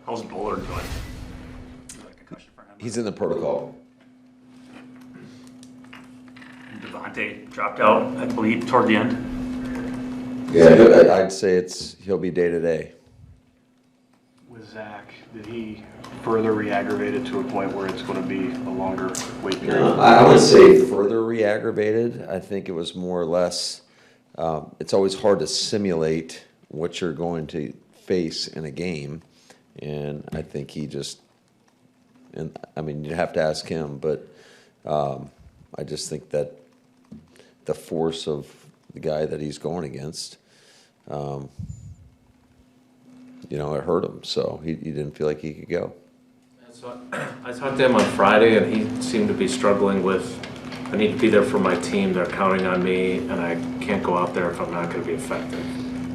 how's Bullard doing? Like a question for him. He's in the protocol. And Devontae dropped out, I believe, toward the end. Yeah, I'd say he'll be day to day. With Zach, did he further re-aggravate it to a point where it's going to be a longer wait period? I would say further re-aggravated. I think it was more or less, it's always hard to simulate what you're going to face in a game. And I think he just, and I mean, you'd have to ask him, but I just think that the force of the guy that he's going against, it hurt him. So he didn't feel like he could go. So I talked to him on Friday, and he seemed to be struggling with, I need to be there for my team, they're counting on me, and I can't go out there if I'm not going to be effective.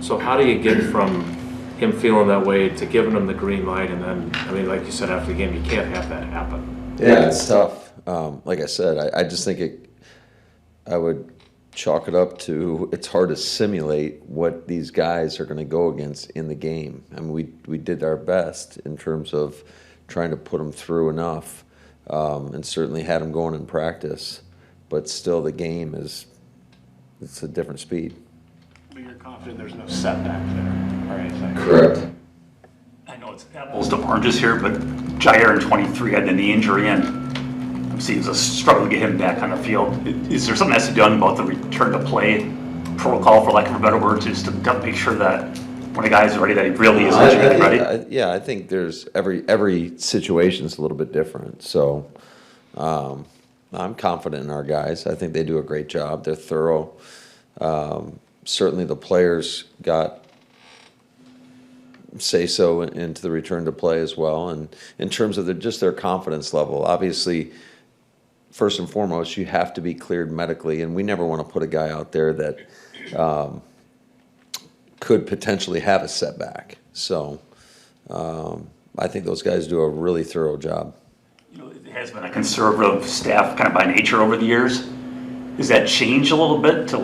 So how do you get from him feeling that way to giving him the green light, and then, I mean, like you said after the game, you can't have that happen. Yeah, it's tough. Like I said, I just think I would chalk it up to it's hard to simulate what these guys are going to go against in the game. I mean, we did our best in terms of trying to put them through enough, and certainly had them going in practice, but still the game it's a different speed. But you're confident there's no setback there or anything? Correct. I know it's apples to oranges here, but Jair in 23 had the knee injury, and obviously it was a struggle to get him back on the field. Is there something that's done about the return to play protocol, for lack of a better word, just to make sure that when a guy's ready, that he really is ready? I think there's every situation's a little bit different. So I'm confident in our guys. I think they do a great job. They're thorough. Certainly the players got say-so into the return to play as well. And in terms of their confidence level, obviously, first and foremost, you have to be cleared medically. And we never want to put a guy out there that could potentially have a setback. So I think those guys do a really thorough job. It has been a conservative staff kind of by nature over the years. Does that change a little bit to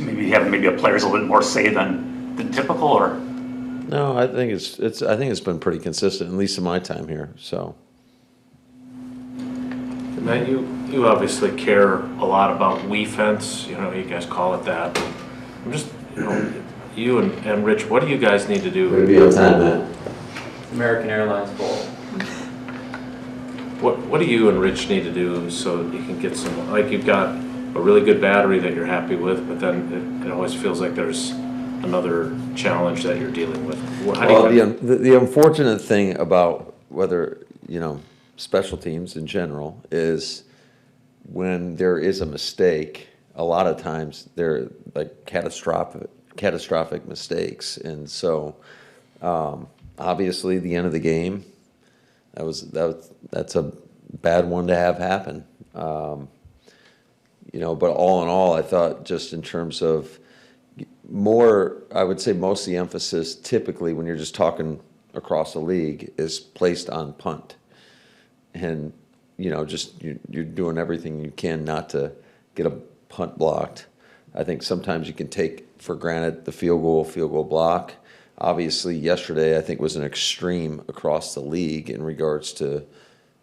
maybe have a players a little bit more say than typical, or? No, I think it's been pretty consistent, at least in my time here. So. Matt, you obviously care a lot about we-fence, you guys call it that. I'm just, you and Rich, what do you guys need to do? We'll be on time, Matt. American Airlines Bowl. What do you and Rich need to do so you can get some, like you've got a really good battery that you're happy with, but then it always feels like there's another challenge that you're dealing with. The unfortunate thing about whether, special teams in general is when there is a mistake, a lot of times they're like catastrophic mistakes. And so obviously the end of the game, that's a bad one to have happen. But all in all, I thought just in terms of I would say most of the emphasis typically when you're just talking across the league is placed on punt. And, you're doing everything you can not to get a punt blocked. I think sometimes you can take for granted the field goal block. Obviously, yesterday I think was an extreme across the league in regards to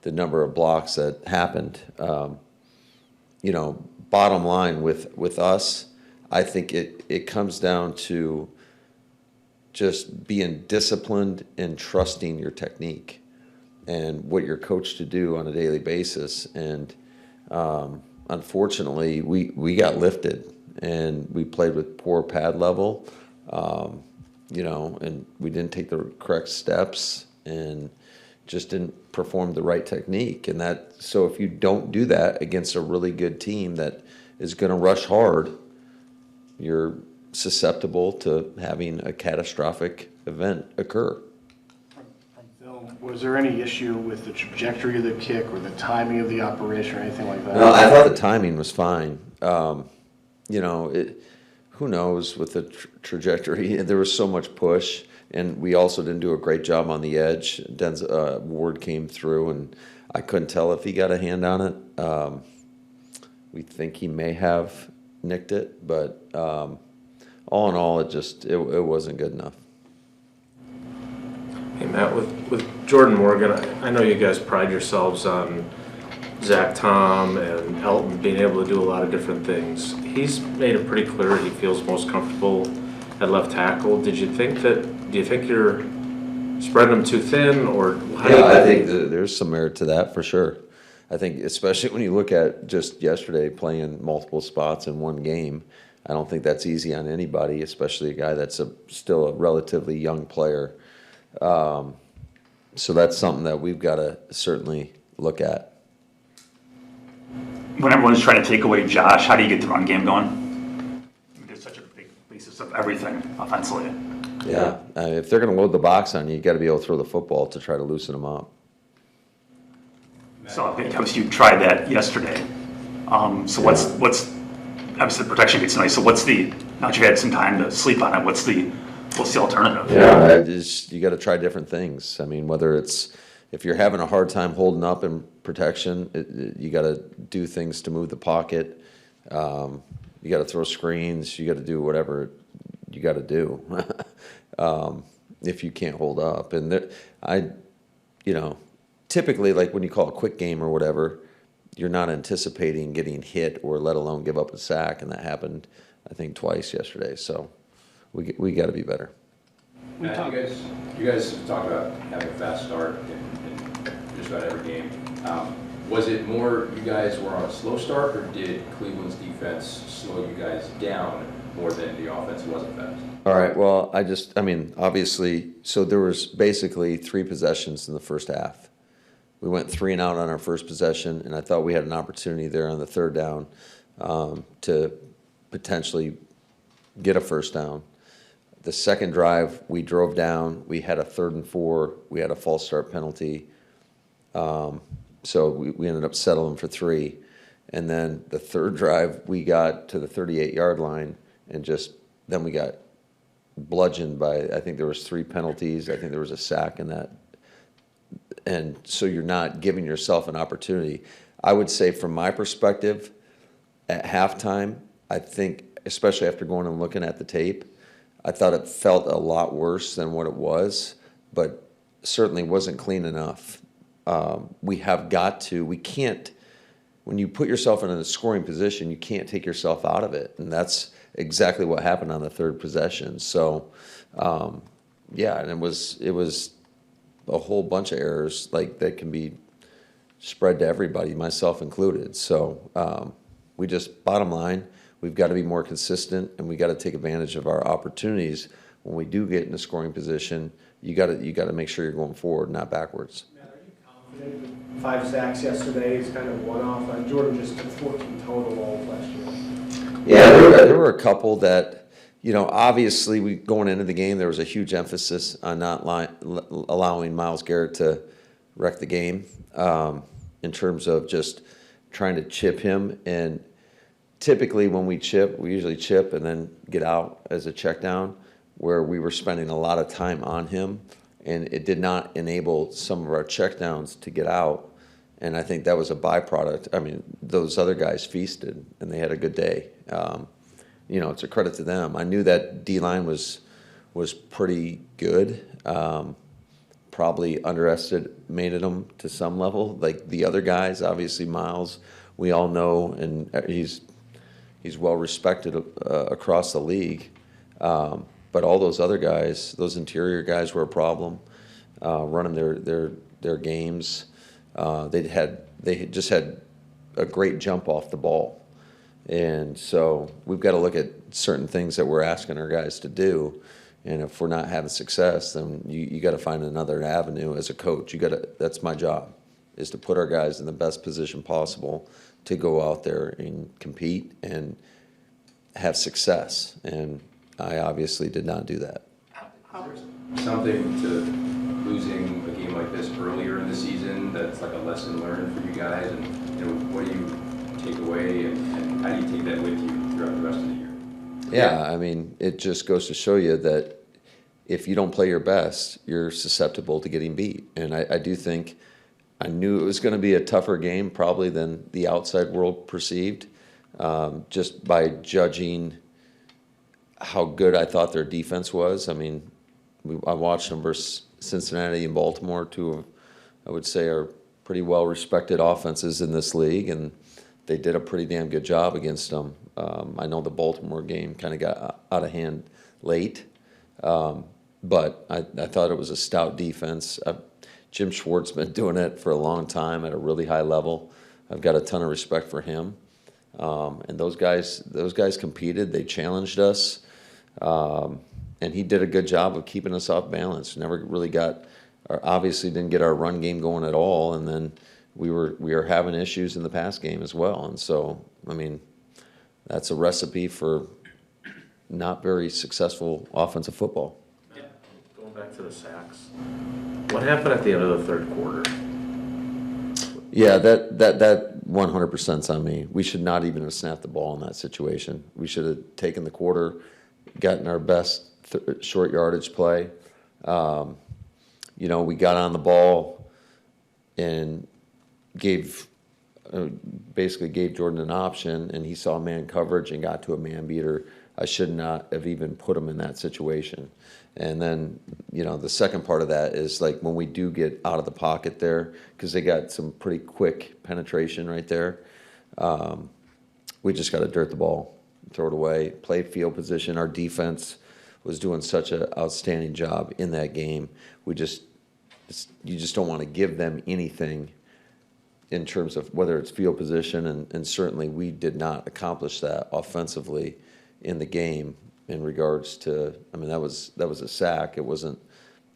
the number of blocks that happened. Bottom line with us, I think it comes down to just being disciplined and trusting your technique and what you're coached to do on a daily basis. And unfortunately, we got lifted and we played with poor pad level, and we didn't take the correct steps and just didn't perform the right technique. And so if you don't do that against a really good team that is going to rush hard, you're susceptible to having a catastrophic event occur. From film, was there any issue with the trajectory of the kick or the timing of the operation or anything like that? No, I thought the timing was fine. Who knows with the trajectory? There was so much push, and we also didn't do a great job on the edge. Ward came through, and I couldn't tell if he got a hand on it. We think he may have nicked it, but all in all, it wasn't good enough. Hey Matt, with Jordan Morgan, I know you guys pride yourselves on Zach Tom and Elton being able to do a lot of different things. He's made it pretty clear he feels most comfortable at left tackle. Do you think you're spreading them too thin, or how do you Yeah, I think there's some merit to that for sure. I think especially when you look at just yesterday playing multiple spots in one game, I don't think that's easy on anybody, especially a guy that's still a relatively young player. So that's something that we've got to certainly look at. When everyone's trying to take away Josh, how do you get the run game going? There's such a big basis of everything offensively. Yeah, if they're going to load the box on you, you got to be able to throw the football to try to loosen them up. So obviously you tried that yesterday. So what's obviously the protection gets nice. So now that you've had some time to sleep on it, what's the alternative? Yeah, you got to try different things. I mean, whether it's if you're having a hard time holding up in protection, you got to do things to move the pocket. You got to throw screens. You got to do whatever you got to do if you can't hold up. And typically, like when you call a quick game or whatever, you're not anticipating getting hit or let alone give up a sack, and that happened, I think, twice yesterday. So we got to be better. You guys have talked about having a fast start in just about every game. Was it more you guys were on a slow start, or did Cleveland's defense slow you guys down more than the offense wasn't fast? All right, well, obviously, so there was basically 3 possessions in the first half. We went 3 and out on our first possession, and I thought we had an opportunity there on the third down to potentially get a first down. The second drive, we drove down. We had a 3rd and 4. We had a false start penalty. So we ended up settling for 3. And then the third drive, we got to the 38-yard line, and then we got bludgeoned by, I think there was 3 penalties. I think there was a sack in that. And so you're not giving yourself an opportunity. I would say from my perspective, at halftime, I think, especially after going and looking at the tape, I thought it felt a lot worse than what it was, but certainly wasn't clean enough. We can't, when you put yourself in a scoring position, you can't take yourself out of it. And that's exactly what happened on the third possession. So, and it was a whole bunch of errors like that can be spread to everybody, myself included. So bottom line, we've got to be more consistent, and we got to take advantage of our opportunities when we do get in a scoring position. You got to make sure you're going forward, not backwards. Matt, are you confident that 5 sacks yesterday is kind of one-off? Jordan just took 14 total all last year. Yeah, there were a couple that, obviously going into the game, there was a huge emphasis on not allowing Myles Garrett to wreck the game in terms of just trying to chip him. And typically when we usually chip and then get out as a check down, where we were spending a lot of time on him, and it did not enable some of our check downs to get out. And I think that was a byproduct. I mean, those other guys feasted, and they had a good day. It's a credit to them. I knew that D-line was pretty good. Probably underestimated them to some level. Like the other guys, obviously Myles, we all know, and he's well respected across the league. But all those other guys, those interior guys, were a problem running their games. They just had a great jump off the ball. And so we've got to look at certain things that we're asking our guys to do. And if we're not having success, then you got to find another avenue as a coach. That's my job, is to put our guys in the best position possible to go out there and compete and have success. And I obviously did not do that. Something to losing a game like this earlier in the season that's like a lesson learned for you guys, and what do you take away, and how do you take that with you throughout the rest of the year? Yeah, I mean, it just goes to show you that if you don't play your best, you're susceptible to getting beat. And I do think I knew it was going to be a tougher game probably than the outside world perceived, just by judging how good I thought their defense was. I mean, I watched them versus Cincinnati and Baltimore, two of, I would say, are pretty well-respected offenses in this league, and they did a pretty damn good job against them. I know the Baltimore game kind of got out of hand late, but I thought it was a stout defense. Jim Schwartz been doing it for a long time at a really high level. I've got a ton of respect for him. And those guys competed. They challenged us, and he did a good job of keeping us off balance. Never really obviously didn't get our run game going at all, and then we were having issues in the pass game as well. And so, I mean, that's a recipe for not very successful offensive football. Yeah. Going back to the sacks, what happened at the end of the third quarter? Yeah, that 100%'s on me. We should not even have snapped the ball in that situation. We should have taken the quarter, gotten our best short yardage play. We got on the ball and basically gave Jordan an option, and he saw man coverage and got to a man beater. I should not have even put him in that situation. And then, the second part of that is like when we do get out of the pocket there, because they got some pretty quick penetration right there, we just got to dirt the ball, throw it away, play field position. Our defense was doing such an outstanding job in that game. You just don't want to give them anything in terms of whether it's field position, and certainly we did not accomplish that offensively in the game. In regards to, that was a sack. It wasn't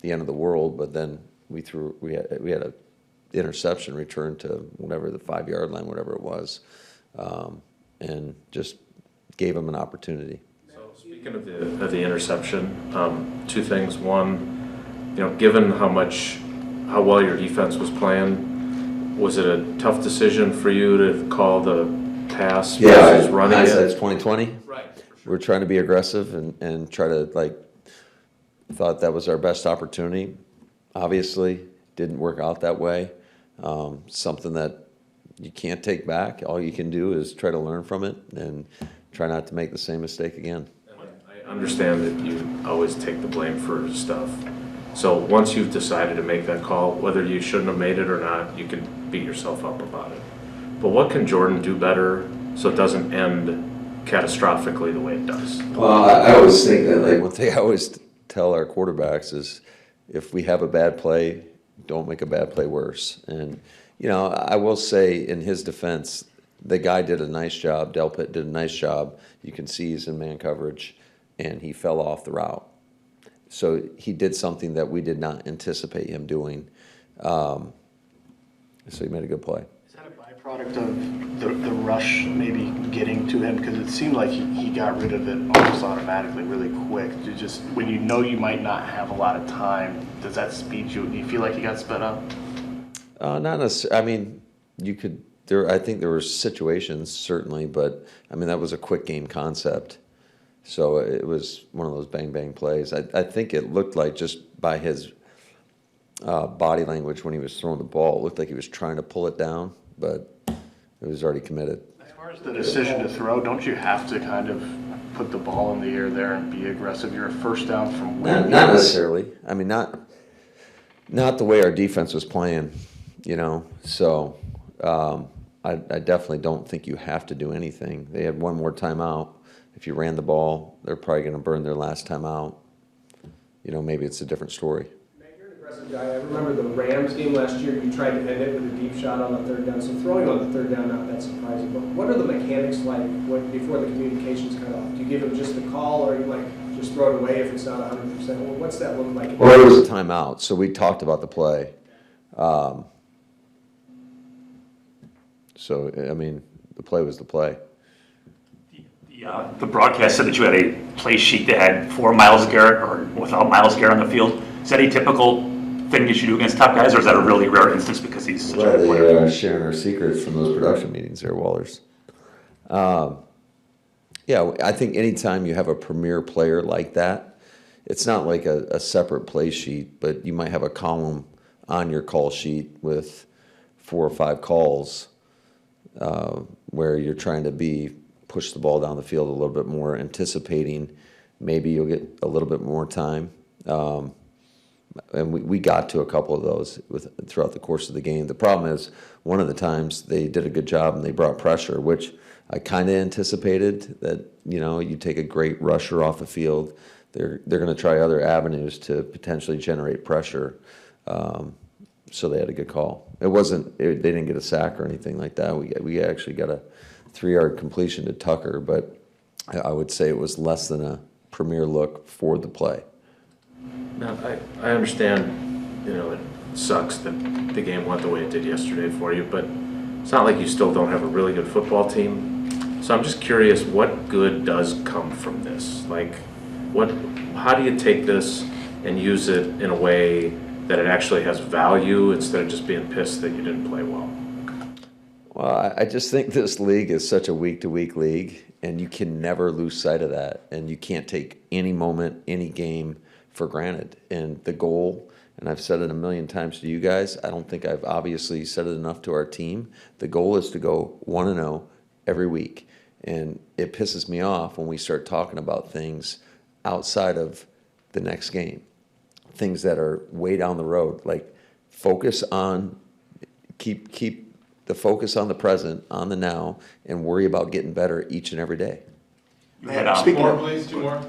the end of the world, but then we had a interception return to whatever the 5-yard line, whatever it was, and just gave them an opportunity. So speaking of the interception, two things. One, given how well your defense was playing, was it a tough decision for you to call the pass versus running it? Hindsight's 2020. Right. We're trying to be aggressive and try to thought that was our best opportunity. Obviously, didn't work out that way. Something that you can't take back. All you can do is try to learn from it and try not to make the same mistake again. I understand that you always take the blame for stuff. So once you've decided to make that call, whether you shouldn't have made it or not, you can beat yourself up about it. But what can Jordan do better so it doesn't end catastrophically the way it does? Well, I always think that one thing I always tell our quarterbacks is if we have a bad play, don't make a bad play worse. And, I will say in his defense, the guy did a nice job. Delpit did a nice job. You can see he's in man coverage, and he fell off the route. So he did something that we did not anticipate him doing. So he made a good play. Is that a byproduct of the rush maybe getting to him? Because it seemed like he got rid of it almost automatically really quick. When you might not have a lot of time, does that speed you? Do you feel like he got sped up? Not necessarily. You could. I think there were situations, certainly, but, that was a quick game concept. So it was one of those bang-bang plays. I think it looked like, just by his body language when he was throwing the ball, it looked like he was trying to pull it down, but it was already committed. As far as the decision to throw, don't you have to kind of put the ball in the air there and be aggressive? You're a first down from where? Not necessarily. Not the way our defense was playing, So I definitely don't think you have to do anything. They had one more timeout. If you ran the ball, they're probably going to burn their last time out. Maybe it's a different story. Matt, you're an aggressive guy. I remember the Rams game last year. You tried to end it with a deep shot on the third down. So throwing on the third down, not that surprising. But what are the mechanics like before the communications cut off? Do you give him just the call, or you just throw it away if it's not 100%? What's that look like? Well, it was a timeout, so we talked about the play. The play was the play. The broadcast said that you had a play sheet that had 4 Myles Garrett or without Myles Garrett on the field. Is that a typical thing you should do against top guys, or is that a really rare instance because he's such a good player? Sharing our secrets from those production meetings there, Wallers. I think anytime you have a premier player like that, it's not like a separate play sheet, but you might have a column on your call sheet with 4 or 5 calls where you're trying to push the ball down the field a little bit more, anticipating maybe you'll get a little bit more time. And we got to a couple of those throughout the course of the game. The problem is, one of the times they did a good job and they brought pressure, which I kind of anticipated that, you take a great rusher off the field, they're going to try other avenues to potentially generate pressure. So they had a good call. They didn't get a sack or anything like that. We actually got a 3-yard completion to Tucker, but I would say it was less than a premier look for the play. Now, I understand, it sucks that the game went the way it did yesterday for you, but it's not like you still don't have a really good football team. So I'm just curious, what good does come from this? Like, how do you take this and use it in a way that it actually has value instead of just being pissed that you didn't play well? Well, I just think this league is such a week-to-week league, and you can never lose sight of that. And you can't take any moment, any game for granted. And the goal, and I've said it a million times to you guys, I don't think I've obviously said it enough to our team. The goal is to go 1-0 every week. And it pisses me off when we start talking about things outside of the next game, things that are way down the road. Like, keep the focus on the present, on the now, and worry about getting better each and every day. Speaking of, Please, 2 more.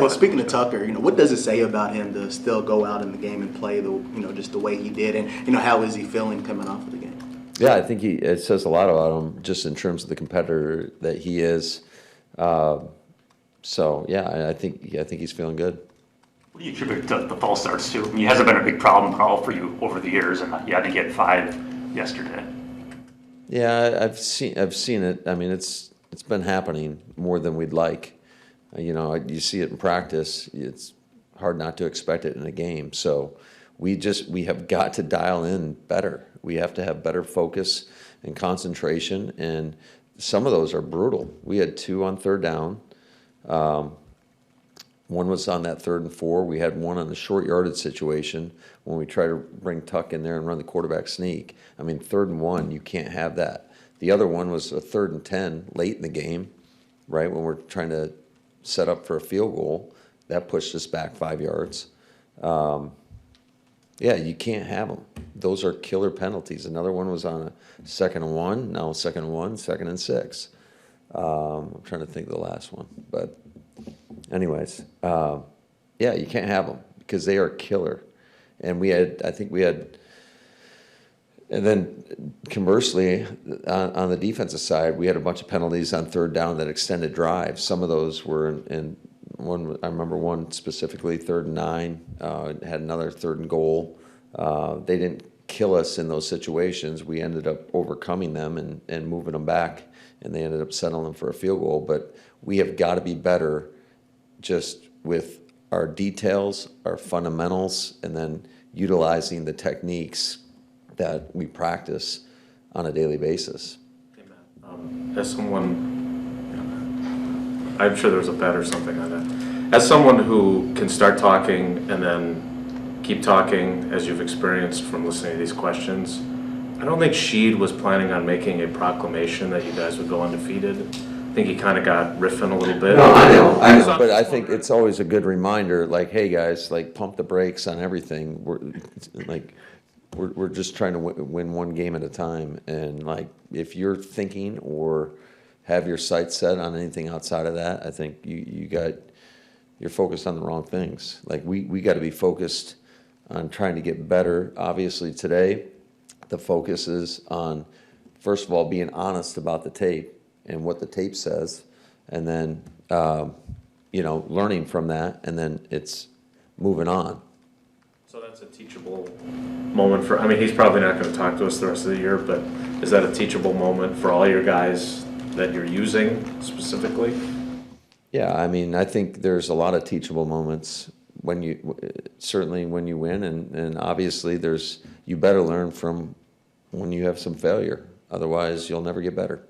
speaking of Tucker, what does it say about him to still go out in the game and play just the way he did, and how is he feeling coming off of the game? Yeah, I think it says a lot about him just in terms of the competitor that he is. So yeah, I think he's feeling good. What do you attribute the false starts to? I mean, it hasn't been a big problem, Carl, for you over the years, and you had to get 5 yesterday. Yeah, I've seen it. I mean, it's been happening more than we'd like. You see it in practice. It's hard not to expect it in a game. So we have got to dial in better. We have to have better focus and concentration, and some of those are brutal. We had 2 on 3rd down. One was on that 3rd and 4. We had one on the short yardage situation when we tried to bring Tuck in there and run the quarterback sneak. I mean, 3rd and 1, you can't have that. The other one was a 3rd and 10 late in the game, right, when we're trying to set up for a field goal. That pushed us back 5 yards. Yeah, you can't have them. Those are killer penalties. Another one was on a 2nd and 1, now 2nd and 1, 2nd and 6. I'm trying to think of the last one, but anyways, yeah, you can't have them because they are killer. And and then conversely, on the defensive side, we had a bunch of penalties on 3rd down that extended drives. Some of those were in one. I remember one specifically, 3rd and 9, had another 3rd and goal. They didn't kill us in those situations. We ended up overcoming them and moving them back, and they ended up settling for a field goal. But we have got to be better just with our details, our fundamentals, and then utilizing the techniques that we practice on a daily basis. As someone, I'm sure there's a bet or something on that. As someone who can start talking and then keep talking, as you've experienced from listening to these questions, I don't think Sheed was planning on making a proclamation that you guys would go undefeated. I think he kind of got riffing a little bit. No, I know, but I think it's always a good reminder, like, hey guys, like, pump the brakes on everything. We're just trying to win one game at a time, and like, if you're thinking or have your sights set on anything outside of that, I think you're focused on the wrong things. Like, we got to be focused on trying to get better. Obviously today, the focus is on, first of all, being honest about the tape and what the tape says, and then learning from that, and then it's moving on. So that's a teachable moment for, I mean, he's probably not going to talk to us the rest of the year, but is that a teachable moment for all your guys that you're using specifically? Yeah, I mean, I think there's a lot of teachable moments certainly when you win, and obviously you better learn from when you have some failure. Otherwise, you'll never get better.